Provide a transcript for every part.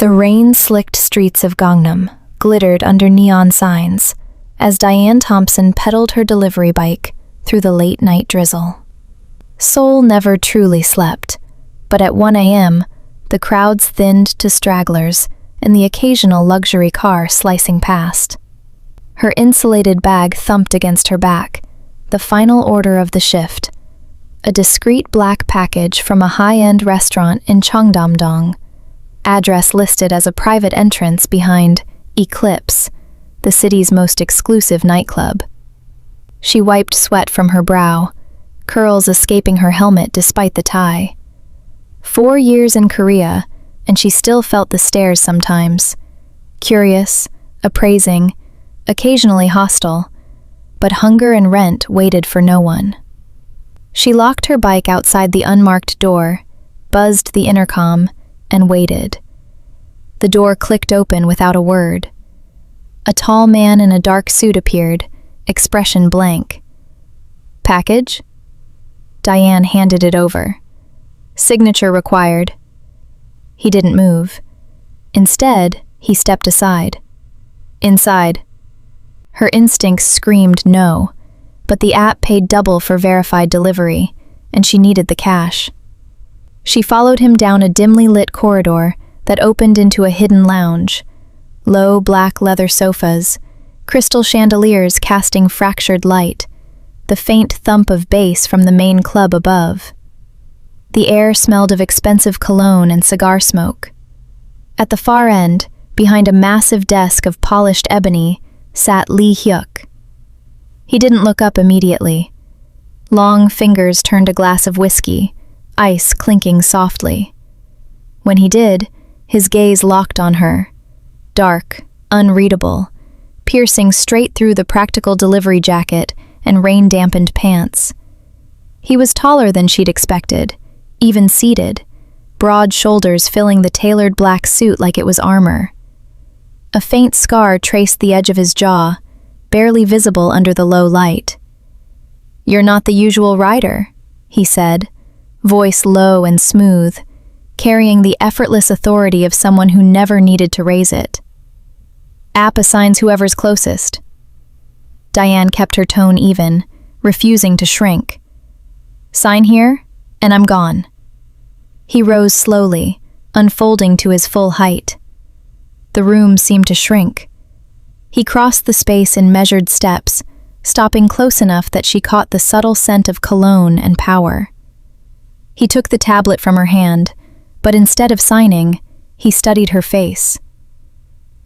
The rain-slicked streets of Gangnam glittered under neon signs as Dianne Thompson pedaled her delivery bike through the late-night drizzle. Seoul never truly slept, but at 1 a.m., the crowds thinned to stragglers and the occasional luxury car slicing past. Her insulated bag thumped against her back, the final order of the shift, a discreet black package from a high-end restaurant in Cheongdam-dong, address listed as a private entrance behind Eclipse, the city's most exclusive nightclub. She wiped sweat from her brow, curls escaping her helmet despite the tie. 4 years in Korea, and she still felt the stares sometimes. Curious, appraising, occasionally hostile, but hunger and rent waited for no one. She locked her bike outside the unmarked door, buzzed the intercom, and waited. The door clicked open without a word. A tall man in a dark suit appeared, expression blank. "Package?" Dianne handed it over. "Signature required." He didn't move. Instead, he stepped aside. "Inside." Her instincts screamed no, but the app paid double for verified delivery, and she needed the cash. She followed him down a dimly lit corridor that opened into a hidden lounge. Low black leather sofas, crystal chandeliers casting fractured light, the faint thump of bass from the main club above. The air smelled of expensive cologne and cigar smoke. At the far end, behind a massive desk of polished ebony, sat Lee Hyuk. He didn't look up immediately. Long fingers turned a glass of whiskey, ice clinking softly. When he did, his gaze locked on her, dark, unreadable, piercing straight through the practical delivery jacket and rain-dampened pants. He was taller than she'd expected, even seated, broad shoulders filling the tailored black suit like it was armor. A faint scar traced the edge of his jaw, barely visible under the low light. "You're not the usual rider," he said, voice low and smooth, carrying the effortless authority of someone who never needed to raise it. "App assigns whoever's closest." Dianne kept her tone even, refusing to shrink. "Sign here, and I'm gone." He rose slowly, unfolding to his full height. The room seemed to shrink. He crossed the space in measured steps, stopping close enough that she caught the subtle scent of cologne and power. He took the tablet from her hand, but instead of signing, he studied her face.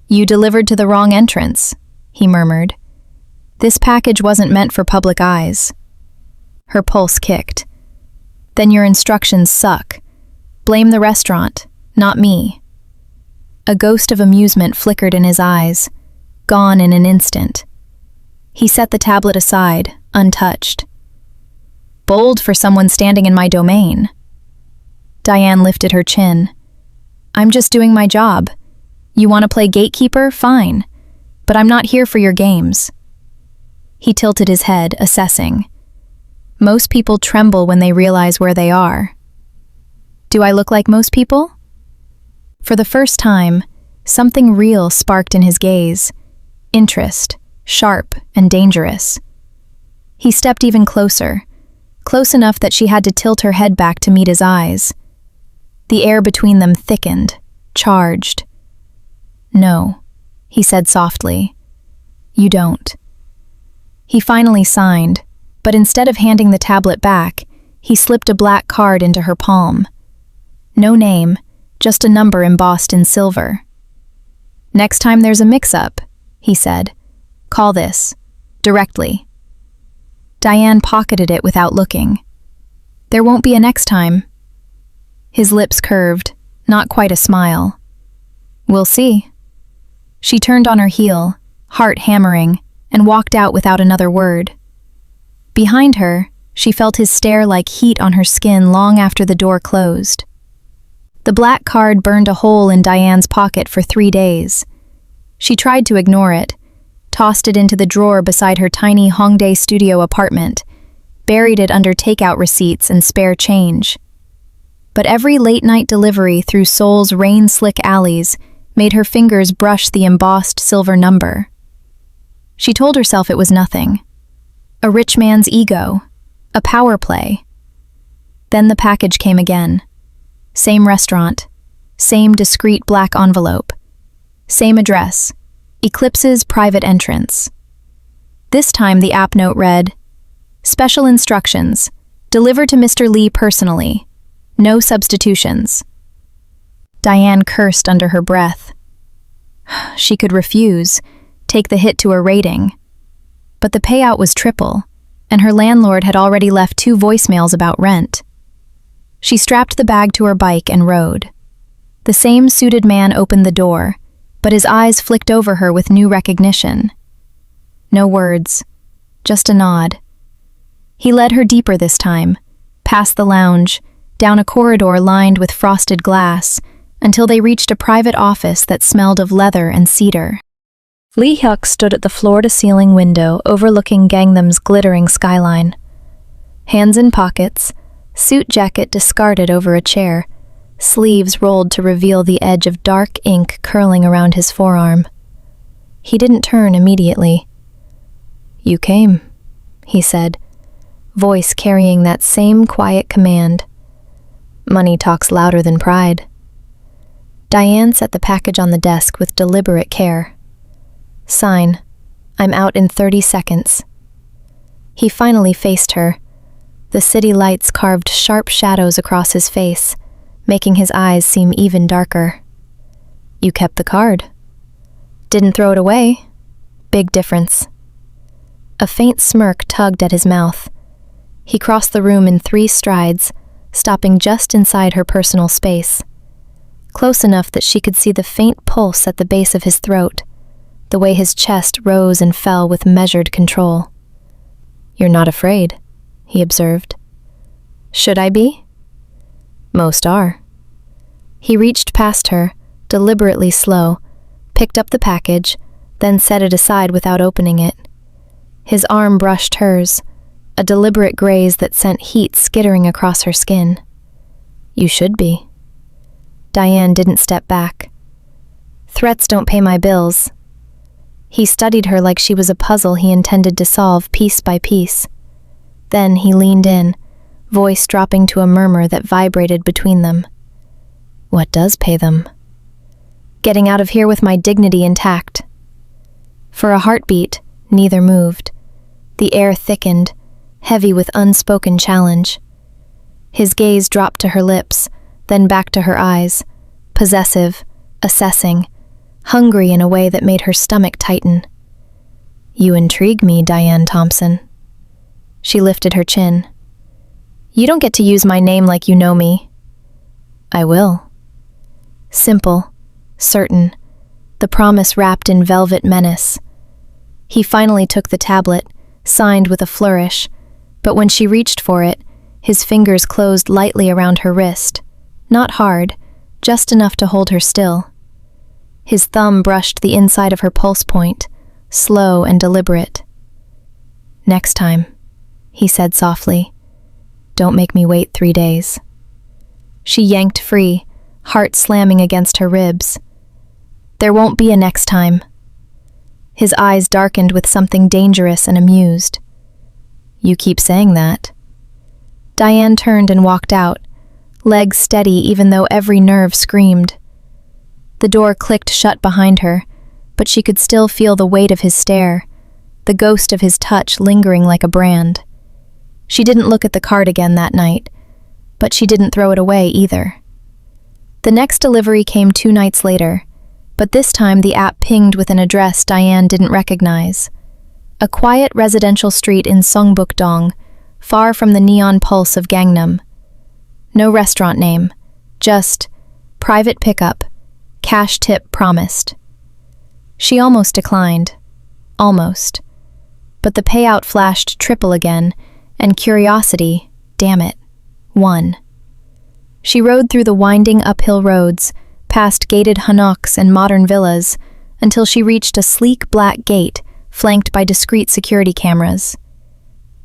"You delivered to the wrong entrance," he murmured. "This package wasn't meant for public eyes." Her pulse kicked. "Then your instructions suck. Blame the restaurant, not me." A ghost of amusement flickered in his eyes, gone in an instant. He set the tablet aside, untouched. "Bold for someone standing in my domain." Dianne lifted her chin. "I'm just doing my job. You want to play gatekeeper? Fine. But I'm not here for your games." He tilted his head, assessing. "Most people tremble when they realize where they are." "Do I look like most people?" For the first time, something real sparked in his gaze. Interest, sharp and dangerous. He stepped even closer, close enough that she had to tilt her head back to meet his eyes. The air between them thickened, charged. "No," he said softly. "You don't." He finally signed, but instead of handing the tablet back, he slipped a black card into her palm. No name, just a number embossed in silver. "Next time there's a mix-up," he said, "call this, directly." Dianne pocketed it without looking. "There won't be a next time." His lips curved, not quite a smile. "We'll see." She turned on her heel, heart hammering, and walked out without another word. Behind her, she felt his stare like heat on her skin long after the door closed. The black card burned a hole in Dianne's pocket for 3 days. She tried to ignore it, tossed it into the drawer beside her tiny Hongdae studio apartment, buried it under takeout receipts and spare change. but every late-night delivery through Seoul's rain-slick alleys made her fingers brush the embossed silver number. She told herself it was nothing. A rich man's ego. A power play. Then the package came again. Same restaurant. Same discreet black envelope. Same address. Eclipse's private entrance. This time the app note read, "Special instructions. Deliver to Mr. Lee personally. No substitutions." Dianne cursed under her breath. She could refuse, take the hit to her rating. But the payout was triple, and her landlord had already left 2 voicemails about rent. She strapped the bag to her bike and rode. The same suited man opened the door, but his eyes flicked over her with new recognition. No words, just a nod. He led her deeper this time, past the lounge, down a corridor lined with frosted glass, until they reached a private office that smelled of leather and cedar. Lee Hyuk stood at the floor-to-ceiling window overlooking Gangnam's glittering skyline. Hands in pockets, suit jacket discarded over a chair, sleeves rolled to reveal the edge of dark ink curling around his forearm. He didn't turn immediately. "You came," he said, voice carrying that same quiet command. Money talks louder than pride. Dianne set the package on the desk with deliberate care. "Sign. I'm out in 30 seconds. He finally faced her. The city lights carved sharp shadows across his face, making his eyes seem even darker. "You kept the card. Didn't throw it away. Big difference." A faint smirk tugged at his mouth. He crossed the room in 3 strides, stopping just inside her personal space. Close enough that she could see the faint pulse at the base of his throat, the way his chest rose and fell with measured control. "You're not afraid," he observed. "Should I be?" "Most are." He reached past her, deliberately slow, picked up the package, then set it aside without opening it. His arm brushed hers, a deliberate graze that sent heat skittering across her skin. "You should be." Dianne didn't step back. "Threats don't pay my bills." He studied her like she was a puzzle he intended to solve piece by piece. Then he leaned in, voice dropping to a murmur that vibrated between them. "What does pay them?" "Getting out of here with my dignity intact." For a heartbeat, neither moved. The air thickened, heavy with unspoken challenge. His gaze dropped to her lips, then back to her eyes, possessive, assessing, hungry in a way that made her stomach tighten. "You intrigue me, Dianne Thompson." She lifted her chin. "You don't get to use my name like you know me." "I will." Simple, certain, the promise wrapped in velvet menace. He finally took the tablet, signed with a flourish, but when she reached for it, his fingers closed lightly around her wrist, not hard, just enough to hold her still. His thumb brushed the inside of her pulse point, slow and deliberate. "Next time," he said softly. "Don't make me wait 3 days." She yanked free, heart slamming against her ribs. "There won't be a next time." His eyes darkened with something dangerous and amused. "You keep saying that." Dianne turned and walked out, legs steady even though every nerve screamed. The door clicked shut behind her, but she could still feel the weight of his stare, the ghost of his touch lingering like a brand. She didn't look at the card again that night, but she didn't throw it away either. The next delivery came 2 nights later, but this time the app pinged with an address Dianne didn't recognize. A quiet residential street in Songbuk-dong, far from the neon pulse of Gangnam. No restaurant name, just private pickup, cash tip promised. She almost declined. Almost. But the payout flashed triple again, and curiosity, damn it, won. She rode through the winding uphill roads, past gated hanoks and modern villas, until she reached a sleek black gate flanked by discreet security cameras.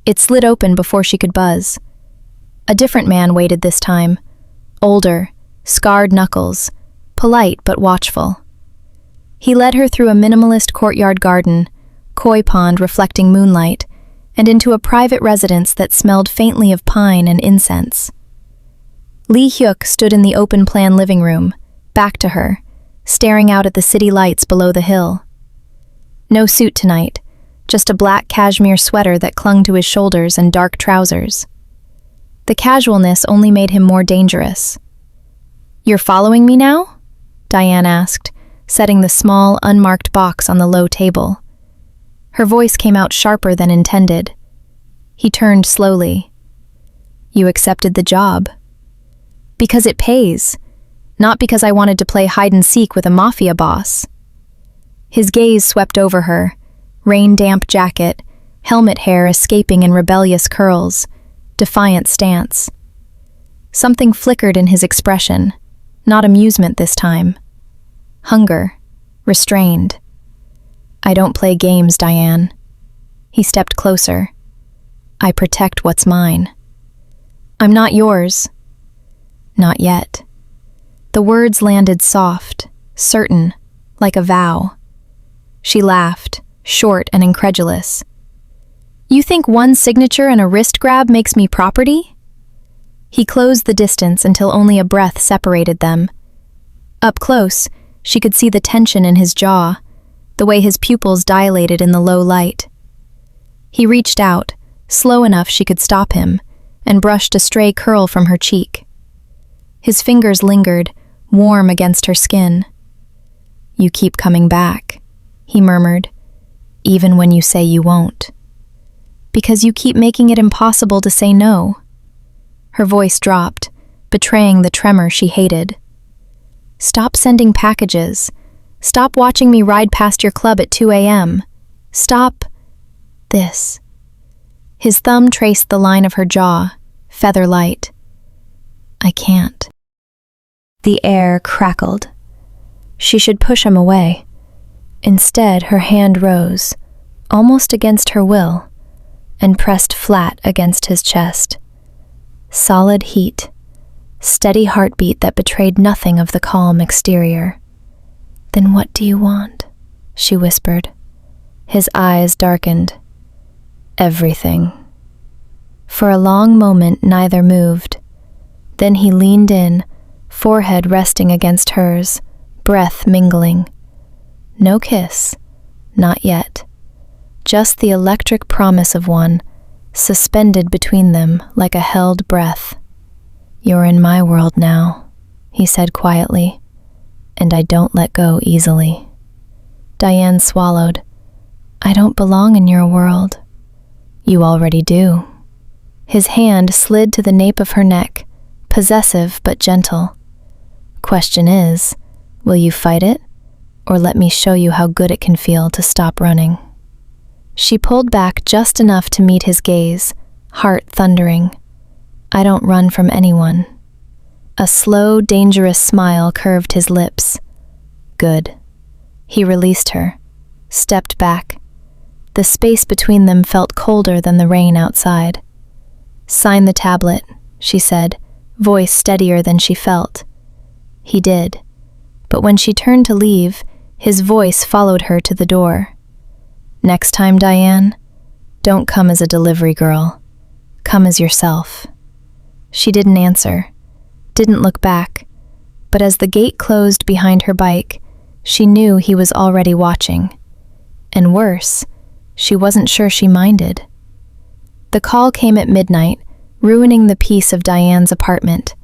It slid open before she could buzz. A different man waited this time, older, scarred knuckles, polite but watchful. He led her through a minimalist courtyard garden, koi pond reflecting moonlight, and into a private residence that smelled faintly of pine and incense. Lee Hyuk stood in the open-plan living room, back to her, staring out at the city lights below the hill. No suit tonight, just a black cashmere sweater that clung to his shoulders and dark trousers. The casualness only made him more dangerous. "You're following me now?" Dianne asked, setting the small, unmarked box on the low table. Her voice came out sharper than intended. He turned slowly. "You accepted the job." "Because it pays, not because I wanted to play hide-and-seek with a mafia boss." His gaze swept over her, rain-damp jacket, helmet hair escaping in rebellious curls, defiant stance. Something flickered in his expression, not amusement this time. Hunger, restrained. "I don't play games, Dianne." He stepped closer. "I protect what's mine." "I'm not yours." "Not yet." The words landed soft, certain, like a vow. She laughed, short and incredulous. "You think one signature and a wrist grab makes me property?" He closed the distance until only a breath separated them. Up close, she could see the tension in his jaw, the way his pupils dilated in the low light. He reached out, slow enough she could stop him, and brushed a stray curl from her cheek. His fingers lingered, warm against her skin. "You keep coming back," he murmured, "even when you say you won't. Because you keep making it impossible to say no." Her voice dropped, betraying the tremor she hated. "Stop sending packages. Stop watching me ride past your club at 2 a.m. Stop this." His thumb traced the line of her jaw, feather light. "I can't." The air crackled. She should push him away. Instead, her hand rose, almost against her will, and pressed flat against his chest. Solid heat, steady heartbeat that betrayed nothing of the calm exterior. "Then what do you want?" she whispered. His eyes darkened. "Everything." For a long moment, neither moved. Then he leaned in, forehead resting against hers, breath mingling. No kiss, not yet. Just the electric promise of one, suspended between them like a held breath. "You're in my world now," he said quietly, "and I don't let go easily." Dianne swallowed. "I don't belong in your world." "You already do." His hand slid to the nape of her neck, possessive but gentle. "Question is, will you fight it, or let me show you how good it can feel to stop running?" She pulled back just enough to meet his gaze, heart thundering. "I don't run from anyone." A slow, dangerous smile curved his lips. "Good." He released her, stepped back. The space between them felt colder than the rain outside. "Sign the tablet," she said, voice steadier than she felt. He did, but when she turned to leave, his voice followed her to the door. "Next time, Dianne, don't come as a delivery girl. Come as yourself." She didn't answer, didn't look back, but as the gate closed behind her bike, she knew he was already watching. And worse, she wasn't sure she minded. The call came at midnight, ruining the peace of Dianne's apartment.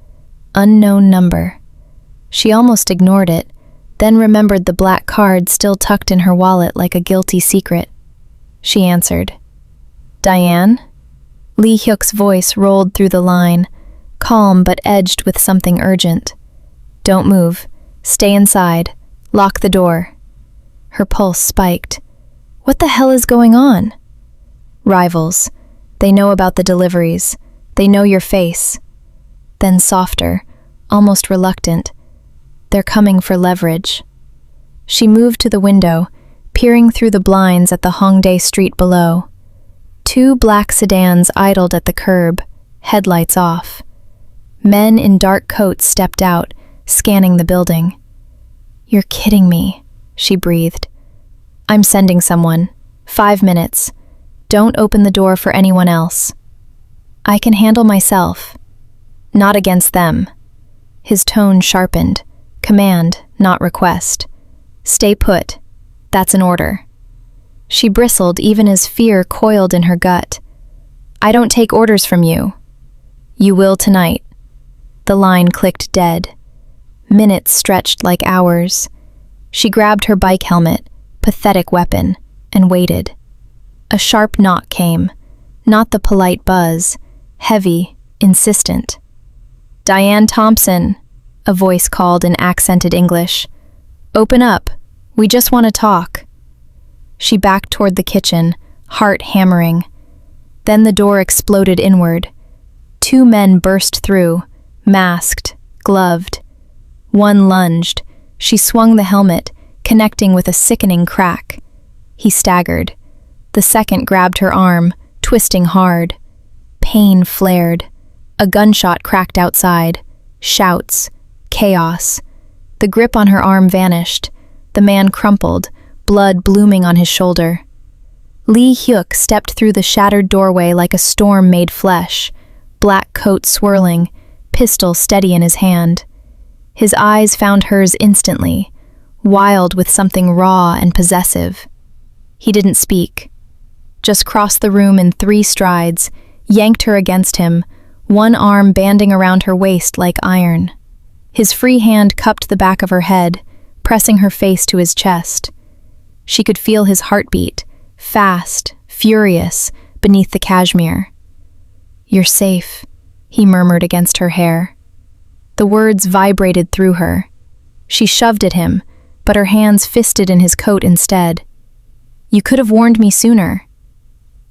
Unknown number. She almost ignored it, then remembered the black card still tucked in her wallet like a guilty secret. She answered. "Dianne?" Lee Hyuk's voice rolled through the line, calm but edged with something urgent. "Don't move. Stay inside. Lock the door." Her pulse spiked. What the hell is going on? "Rivals. They know about the deliveries. They know your face." Then softer, almost reluctant. "They're coming for leverage." She moved to the window, peering through the blinds at the Hongdae street below. 2 black sedans idled at the curb, headlights off. Men in dark coats stepped out, scanning the building. "You're kidding me," she breathed. "I'm sending someone. 5 minutes. Don't open the door for anyone else." "I can handle myself." "Not against them." His tone sharpened. Command, not request. "Stay put. That's an order." She bristled even as fear coiled in her gut. "I don't take orders from you." "You will tonight." The line clicked dead. Minutes stretched like hours. She grabbed her bike helmet, pathetic weapon, and waited. A sharp knock came, not the polite buzz, heavy, insistent. "Dianne Thompson," a voice called in accented English. "Open up. We just want to talk." She backed toward the kitchen, heart hammering. Then the door exploded inward. 2 men burst through, masked, gloved. One lunged. She swung the helmet, connecting with a sickening crack. He staggered. The second grabbed her arm, twisting hard. Pain flared. A gunshot cracked outside. Shouts. Chaos. The grip on her arm vanished. The man crumpled, blood blooming on his shoulder. Lee Hyuk stepped through the shattered doorway like a storm made flesh, black coat swirling, pistol steady in his hand. His eyes found hers instantly, wild with something raw and possessive. He didn't speak. Just crossed the room in 3 strides, yanked her against him, one arm banding around her waist like iron. His free hand cupped the back of her head, pressing her face to his chest. She could feel his heartbeat, fast, furious, beneath the cashmere. "You're safe," he murmured against her hair. The words vibrated through her. She shoved at him, but her hands fisted in his coat instead. "You could have warned me sooner."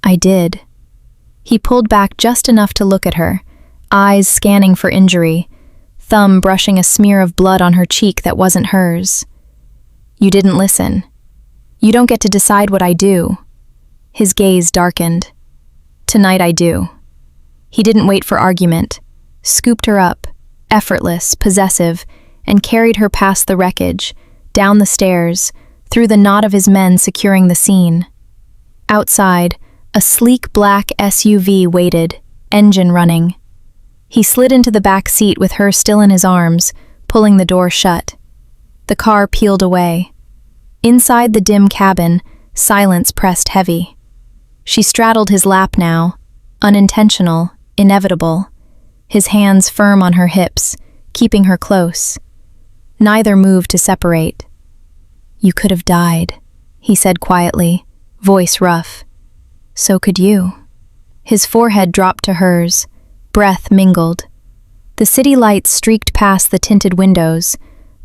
"I did." He pulled back just enough to look at her, eyes scanning for injury, thumb brushing a smear of blood on her cheek that wasn't hers. "You didn't listen. You don't get to decide what I do." His gaze darkened. "Tonight I do." He didn't wait for argument, scooped her up, effortless, possessive, and carried her past the wreckage, down the stairs, through the knot of his men securing the scene. Outside, a sleek black SUV waited, engine running. He slid into the back seat with her still in his arms, pulling the door shut. The car peeled away. Inside the dim cabin, silence pressed heavy. She straddled his lap now, unintentional, inevitable, his hands firm on her hips, keeping her close. Neither moved to separate. "You could have died," he said quietly, voice rough. "So could you." His forehead dropped to hers, breath mingled. The city lights streaked past the tinted windows,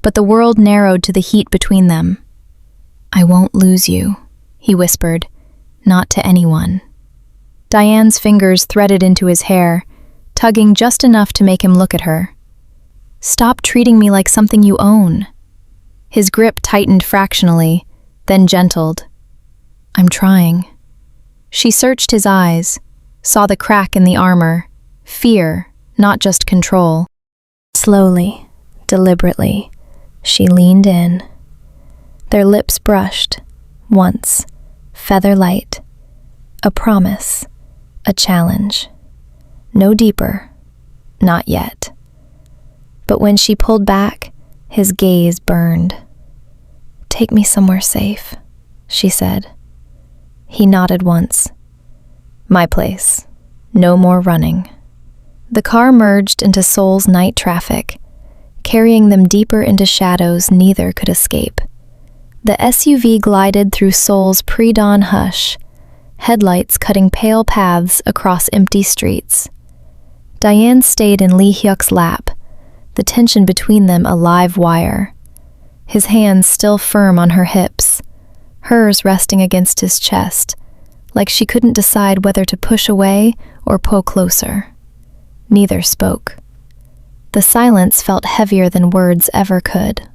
but the world narrowed to the heat between them. "I won't lose you," he whispered, "not to anyone." Dianne's fingers threaded into his hair, tugging just enough to make him look at her. "Stop treating me like something you own." His grip tightened fractionally, then gentled. "I'm trying." She searched his eyes, saw the crack in the armor, fear, not just control. Slowly, deliberately, she leaned in. Their lips brushed, once, feather light, a promise, a challenge. No deeper, not yet. But when she pulled back, his gaze burned. "Take me somewhere safe," she said. He nodded once. "My place. No more running." The car merged into Seoul's night traffic, carrying them deeper into shadows neither could escape. The SUV glided through Seoul's pre-dawn hush, headlights cutting pale paths across empty streets. Dianne stayed in Lee Hyuk's lap, the tension between them a live wire. His hands still firm on her hips, hers resting against his chest, like she couldn't decide whether to push away or pull closer. Neither spoke. The silence felt heavier than words ever could.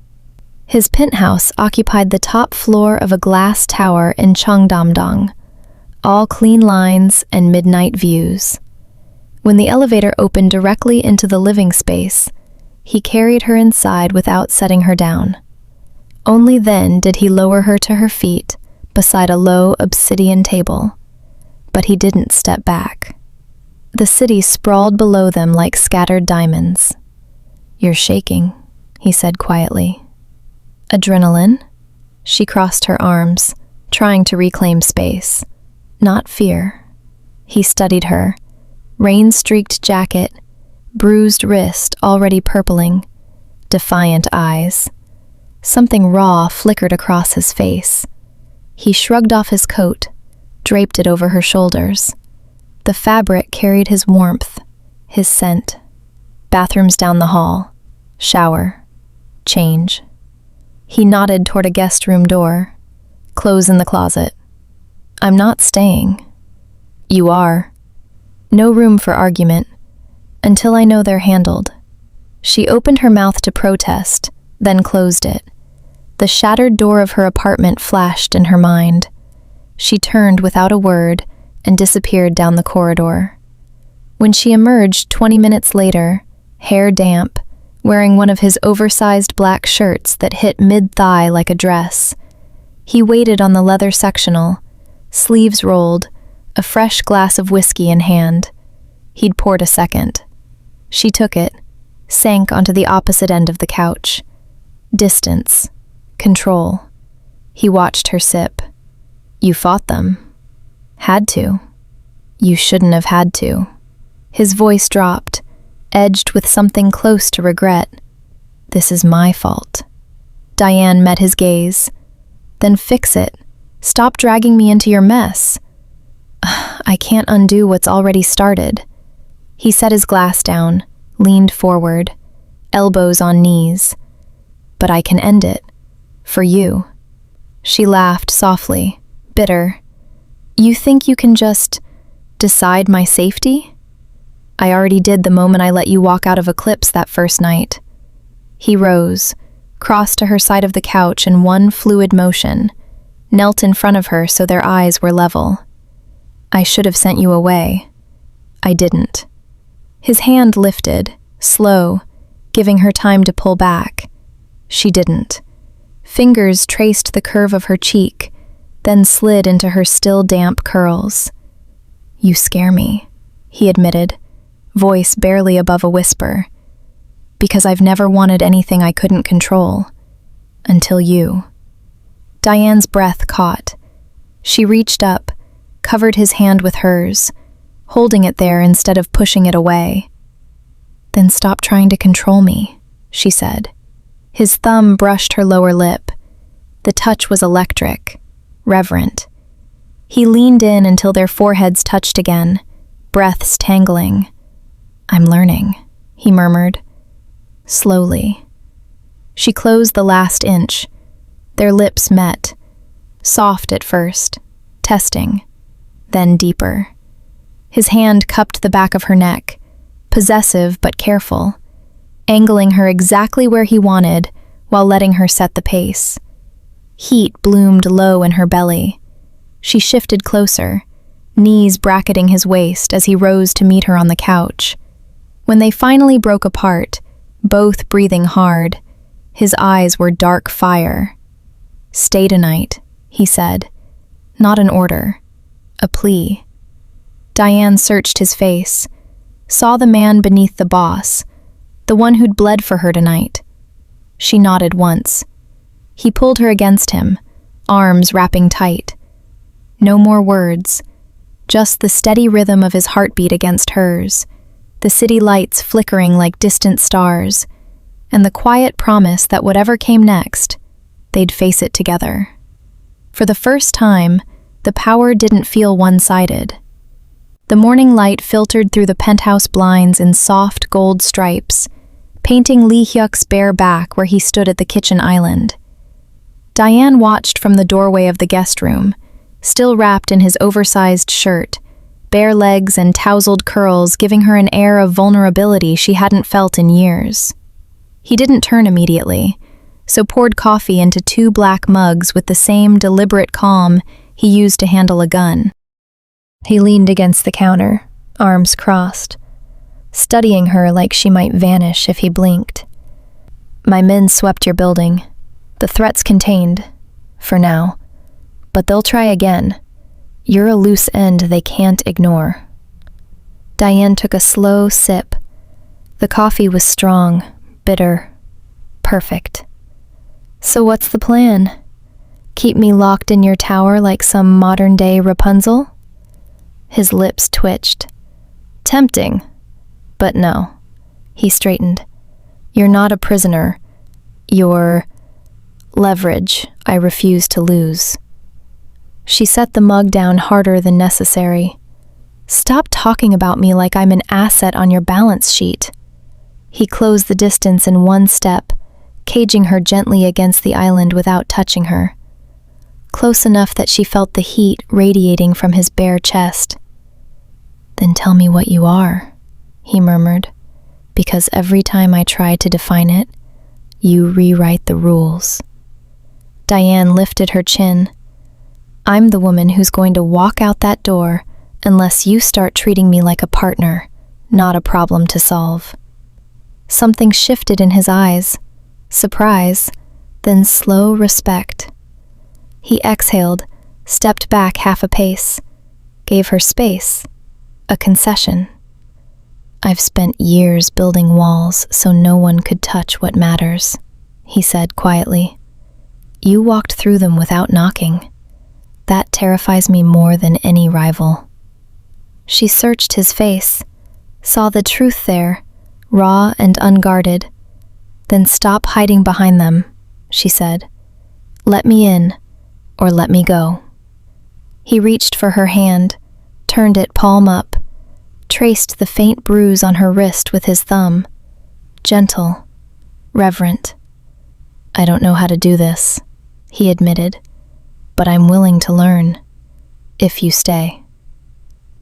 His penthouse occupied the top floor of a glass tower in Cheongdam-dong, all clean lines and midnight views. When the elevator opened directly into the living space, he carried her inside without setting her down. Only then did he lower her to her feet beside a low obsidian table. But he didn't step back. The city sprawled below them like scattered diamonds. "You're shaking," he said quietly. "Adrenaline?" She crossed her arms, trying to reclaim space. "Not fear." He studied her. Rain-streaked jacket, bruised wrist already purpling, defiant eyes. Something raw flickered across his face. He shrugged off his coat, draped it over her shoulders. The fabric carried his warmth, his scent. Bathrooms down the hall. Shower. Change. He nodded toward a guest room door. "Clothes in the closet." "I'm not staying." "You are." No room for argument. "Until I know they're handled." She opened her mouth to protest, then closed it. The shattered door of her apartment flashed in her mind. She turned without a word and disappeared down the corridor. When she emerged 20 minutes later, hair damp, wearing one of his oversized black shirts that hit mid-thigh like a dress, he waited on the leather sectional, sleeves rolled, a fresh glass of whiskey in hand. He'd poured a second. She took it, sank onto the opposite end of the couch. Distance. Control. He watched her sip. "You fought them." "Had to." "You shouldn't have had to." His voice dropped, edged with something close to regret. "This is my fault." Dianne met his gaze. "Then fix it. Stop dragging me into your mess." "I can't undo what's already started." He set his glass down, leaned forward, elbows on knees. "But I can end it. For you." She laughed softly, bitter. "You think you can just decide my safety?" "I already did the moment I let you walk out of Eclipse that first night." He rose, crossed to her side of the couch in one fluid motion, knelt in front of her so their eyes were level. "I should have sent you away. I didn't." His hand lifted, slow, giving her time to pull back. She didn't. Fingers traced the curve of her cheek, then slid into her still damp curls. "You scare me," he admitted, voice barely above a whisper. "Because I've never wanted anything I couldn't control. Until you." Diane's breath caught. She reached up, covered his hand with hers, holding it there instead of pushing it away. "Then stop trying to control me," she said. His thumb brushed her lower lip. The touch was electric, reverent. He leaned in until their foreheads touched again, breaths tangling. "I'm learning," he murmured. Slowly. She closed the last inch. Their lips met. Soft at first, testing, then deeper. His hand cupped the back of her neck, possessive but careful, angling her exactly where he wanted while letting her set the pace. Heat bloomed low in her belly. She shifted closer, knees bracketing his waist as he rose to meet her on the couch. When they finally broke apart, both breathing hard, his eyes were dark fire. "Stay tonight," he said. Not an order, a plea. Dianne searched his face, saw the man beneath the boss, the one who'd bled for her tonight. She nodded once. He pulled her against him, arms wrapping tight. No more words, just the steady rhythm of his heartbeat against hers, the city lights flickering like distant stars, and the quiet promise that whatever came next, they'd face it together. For the first time, the power didn't feel one-sided. The morning light filtered through the penthouse blinds in soft gold stripes, painting Lee Hyuk's bare back where he stood at the kitchen island. Dianne watched from the doorway of the guest room, still wrapped in his oversized shirt, bare legs and tousled curls giving her an air of vulnerability she hadn't felt in years. He didn't turn immediately, so poured coffee into 2 black mugs with the same deliberate calm he used to handle a gun. He leaned against the counter, arms crossed, studying her like she might vanish if he blinked. My men swept your building. The threat's contained, for now. But they'll try again. You're a loose end they can't ignore. Dianne took a slow sip. The coffee was strong, bitter, perfect. So what's the plan? Keep me locked in your tower like some modern-day Rapunzel? His lips twitched. Tempting, but no. He straightened. You're not a prisoner. You're leverage I refuse to lose. She set the mug down harder than necessary. Stop talking about me like I'm an asset on your balance sheet. He closed the distance in one step, caging her gently against the island without touching her. Close enough that she felt the heat radiating from his bare chest. Then tell me what you are, he murmured, because every time I try to define it, you rewrite the rules. Dianne lifted her chin. I'm the woman who's going to walk out that door unless you start treating me like a partner, not a problem to solve. Something shifted in his eyes, surprise, then slow respect. He exhaled, stepped back half a pace, gave her space, a concession. I've spent years building walls so no one could touch what matters, he said quietly. You walked through them without knocking. That terrifies me more than any rival. She searched his face, saw the truth there, raw and unguarded. Then stop hiding behind them, she said. Let me in, or let me go. He reached for her hand, turned it palm up, traced the faint bruise on her wrist with his thumb. Gentle, reverent. I don't know how to do this, he admitted, but I'm willing to learn, if you stay.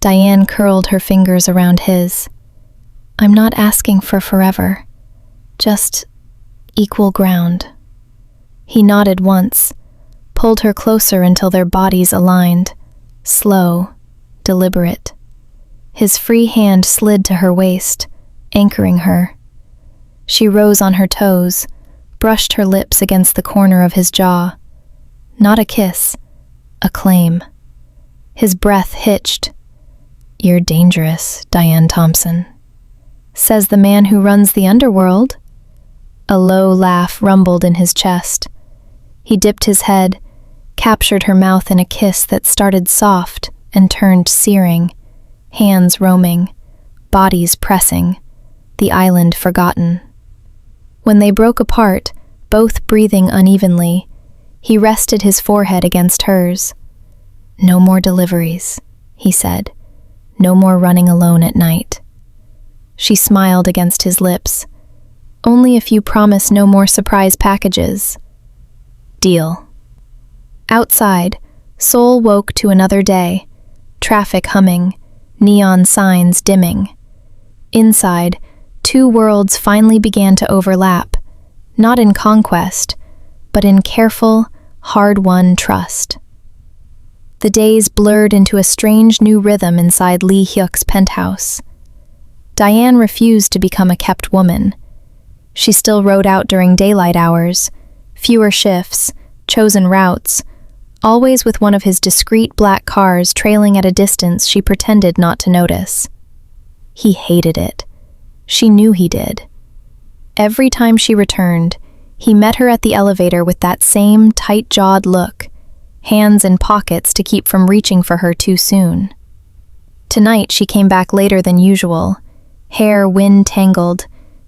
Dianne curled her fingers around his. I'm not asking for forever, just equal ground. He nodded once, pulled her closer until their bodies aligned, slow, deliberate. His free hand slid to her waist, anchoring her. She rose on her toes, brushed her lips against the corner of his jaw. Not a kiss, a claim. His breath hitched. You're dangerous, Dianne Thompson. Says the man who runs the underworld. A low laugh rumbled in his chest. He dipped his head, captured her mouth in a kiss that started soft and turned searing, hands roaming, bodies pressing, the island forgotten. When they broke apart, both breathing unevenly, he rested his forehead against hers. No more deliveries, he said. No more running alone at night. She smiled against his lips. Only if you promise no more surprise packages. Deal. Outside, Seoul woke to another day, traffic humming, neon signs dimming. Inside, two worlds finally began to overlap, not in conquest, but in careful, hard-won trust. The days blurred into a strange new rhythm inside Lee Hyuk's penthouse. Dianne refused to become a kept woman. She still rode out during daylight hours, fewer shifts, chosen routes, always with one of his discreet black cars trailing at a distance she pretended not to notice. He hated it. She knew he did. Every time she returned, he met her at the elevator with that same tight-jawed look, hands in pockets to keep from reaching for her too soon. Tonight she came back later than usual, hair wind-tangled,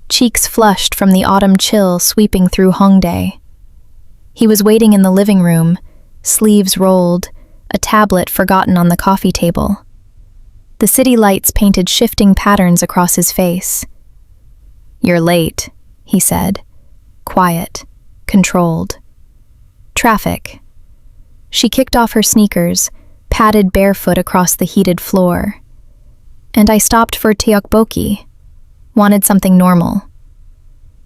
cheeks flushed from the autumn chill sweeping through Hongdae. He was waiting in the living room, sleeves rolled, a tablet forgotten on the coffee table. The city lights painted shifting patterns across his face. You're late, he said, quiet, controlled. Traffic. She kicked off her sneakers, padded barefoot across the heated floor. And I stopped for tteokbokki, wanted something normal.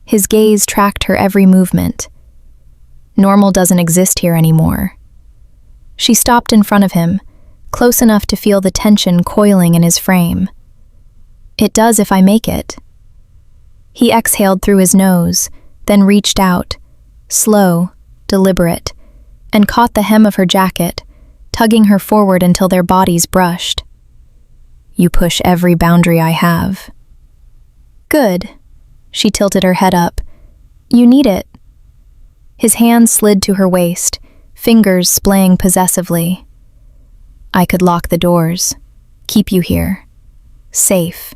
His gaze tracked her every movement. Normal doesn't exist here anymore. She stopped in front of him, close enough to feel the tension coiling in his frame. It does if I make it. He exhaled through his nose, then reached out, slow, deliberate, and caught the hem of her jacket, tugging her forward until their bodies brushed. You push every boundary I have. Good. She tilted her head up. You need it. His hand slid to her waist, fingers splaying possessively. I could lock the doors, keep you here, safe.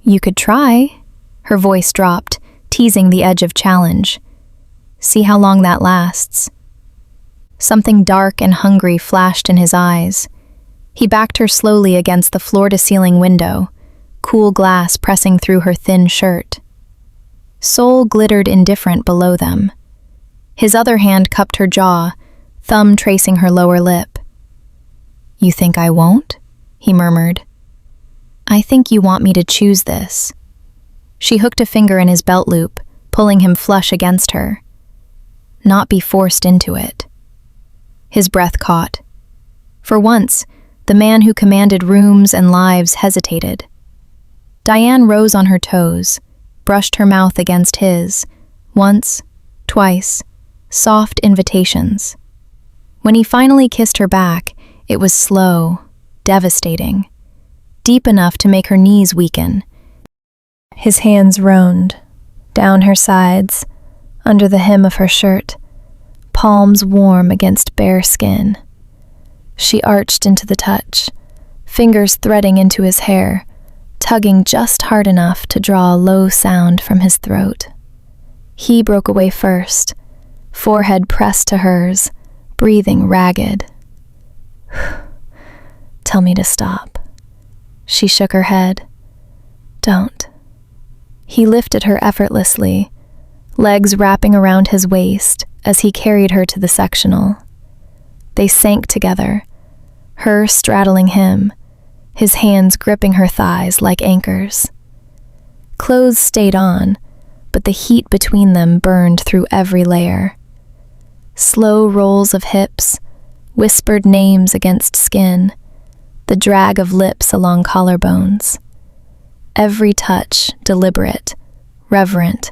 You could try. Her voice dropped, teasing the edge of challenge. See how long that lasts. Something dark and hungry flashed in his eyes. He backed her slowly against the floor-to-ceiling window, cool glass pressing through her thin shirt. Seoul glittered indifferent below them. His other hand cupped her jaw, thumb tracing her lower lip. You think I won't? He murmured. I think you want me to choose this. She hooked a finger in his belt loop, pulling him flush against her. Not be forced into it. His breath caught. For once, the man who commanded rooms and lives hesitated. Dianne rose on her toes, brushed her mouth against his, once, twice, soft invitations. When he finally kissed her back, it was slow, devastating, deep enough to make her knees weaken. His hands roamed, down her sides, under the hem of her shirt, palms warm against bare skin. She arched into the touch, fingers threading into his hair, tugging just hard enough to draw a low sound from his throat. He broke away first, forehead pressed to hers, breathing ragged. Tell me to stop. She shook her head. Don't. He lifted her effortlessly, legs wrapping around his waist as he carried her to the sectional. They sank together, her straddling him, his hands gripping her thighs like anchors. Clothes stayed on, but the heat between them burned through every layer. Slow rolls of hips, whispered names against skin, the drag of lips along collarbones. Every touch deliberate, reverent,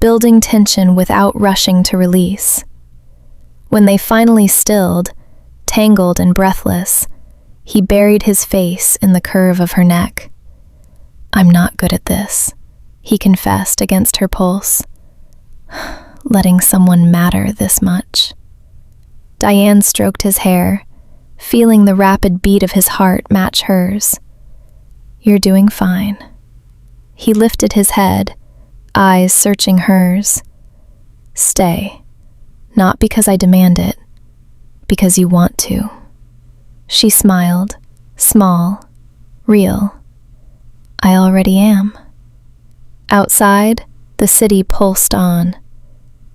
building tension without rushing to release. When they finally stilled, tangled and breathless, he buried his face in the curve of her neck. I'm not good at this, he confessed against her pulse. Letting someone matter this much. Dianne stroked his hair, feeling the rapid beat of his heart match hers. You're doing fine. He lifted his head, eyes searching hers. Stay. Not because I demand it, because you want to. She smiled, small, real. I already am. Outside, the city pulsed on.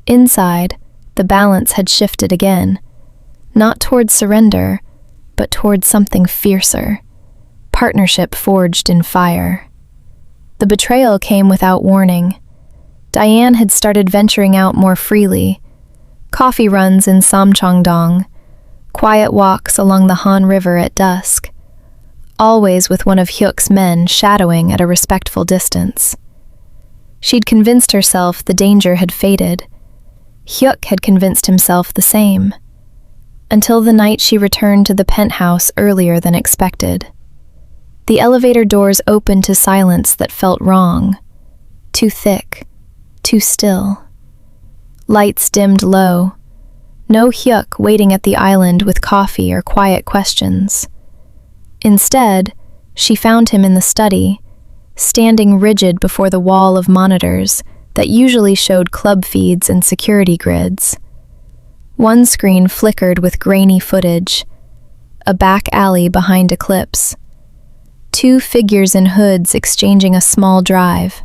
Inside, the balance had shifted again, not toward surrender, but toward something fiercer, partnership forged in fire. The betrayal came without warning. Dianne had started venturing out more freely, coffee runs in Samcheongdong, quiet walks along the Han River at dusk, always with one of Hyuk's men shadowing at a respectful distance. She'd convinced herself the danger had faded. Hyuk had convinced himself the same, until the night she returned to the penthouse earlier than expected. The elevator doors opened to silence that felt wrong, too thick, too still. Lights dimmed low. No Hyuk waiting at the island with coffee or quiet questions. Instead, she found him in the study, standing rigid before the wall of monitors that usually showed club feeds and security grids. One screen flickered with grainy footage, a back alley behind a clips, two figures in hoods exchanging a small drive.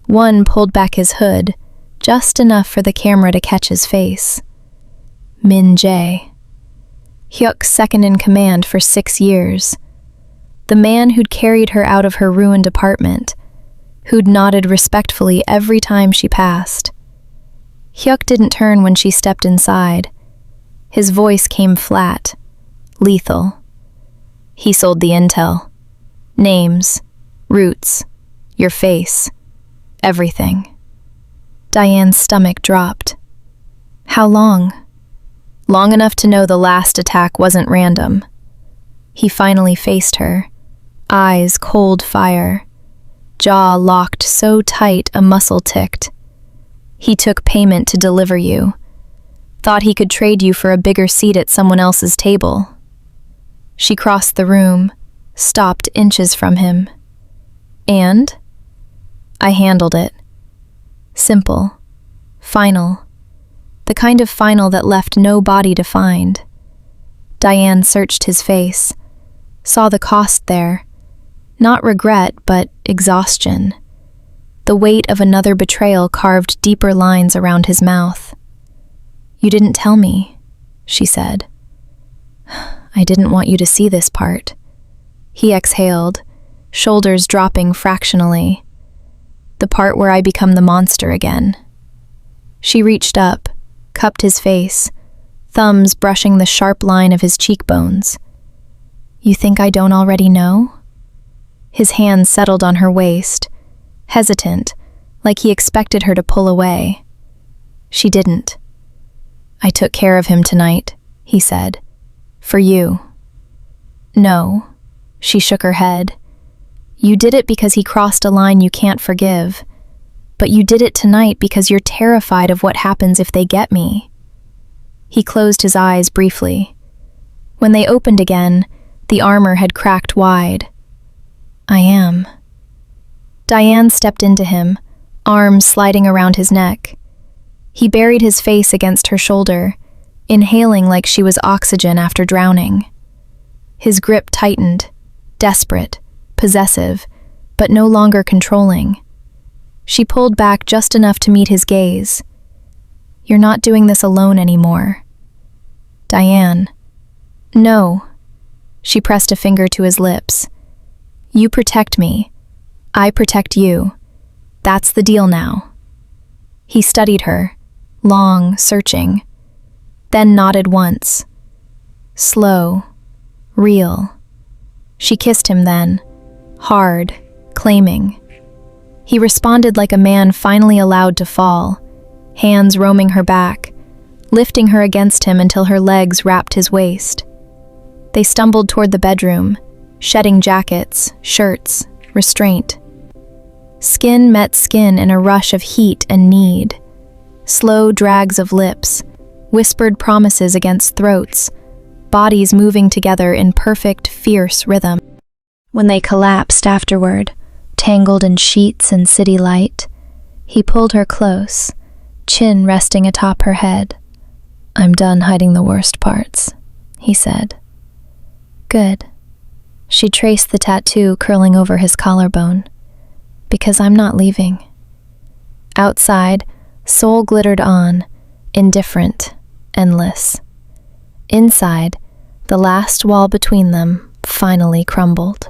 One pulled back his hood, just enough for the camera to catch his face. Min Jae. Hyuk's second in command for 6 years. The man who'd carried her out of her ruined apartment, who'd nodded respectfully every time she passed. Hyuk didn't turn when she stepped inside. His voice came flat, lethal. He sold the intel. Names, Roots, your face, everything. Dianne's stomach dropped. How long? Long enough to know the last attack wasn't random. He finally faced her, eyes cold fire, jaw locked so tight a muscle ticked. He took payment to deliver you. Thought he could trade you for a bigger seat at someone else's table. She crossed the room, stopped inches from him. And? I handled it. Simple. Final. The kind of final that left no body to find. Dianne searched his face, saw the cost there. Not regret, but exhaustion. The weight of another betrayal carved deeper lines around his mouth. You didn't tell me, she said. I didn't want you to see this part. He exhaled, shoulders dropping fractionally. The part where I become the monster again. She reached up, cupped his face, thumbs brushing the sharp line of his cheekbones. You think I don't already know? His hand settled on her waist, hesitant, like he expected her to pull away. She didn't. I took care of him tonight, he said. For you. No, she shook her head. You did it because he crossed a line you can't forgive. But you did it tonight because you're terrified of what happens if they get me. He closed his eyes briefly. When they opened again, the armor had cracked wide. I am. Dianne stepped into him, arms sliding around his neck. He buried his face against her shoulder, inhaling like she was oxygen after drowning. His grip tightened, desperate, possessive, but no longer controlling. She pulled back just enough to meet his gaze. You're not doing this alone anymore. Dianne. No. She pressed a finger to his lips. You protect me. I protect you. That's the deal now. He studied her, long, searching, then nodded once. Slow, real. She kissed him then, hard, claiming. He responded like a man finally allowed to fall, hands roaming her back, lifting her against him until her legs wrapped his waist. They stumbled toward the bedroom, shedding jackets, shirts, restraint. Skin met skin in a rush of heat and need. Slow drags of lips, whispered promises against throats, bodies moving together in perfect, fierce rhythm. When they collapsed afterward, tangled in sheets and city light, he pulled her close, chin resting atop her head. I'm done hiding the worst parts, he said. Good. She traced the tattoo curling over his collarbone. Because I'm not leaving. Outside, Seoul glittered on, indifferent, endless. Inside, the last wall between them finally crumbled.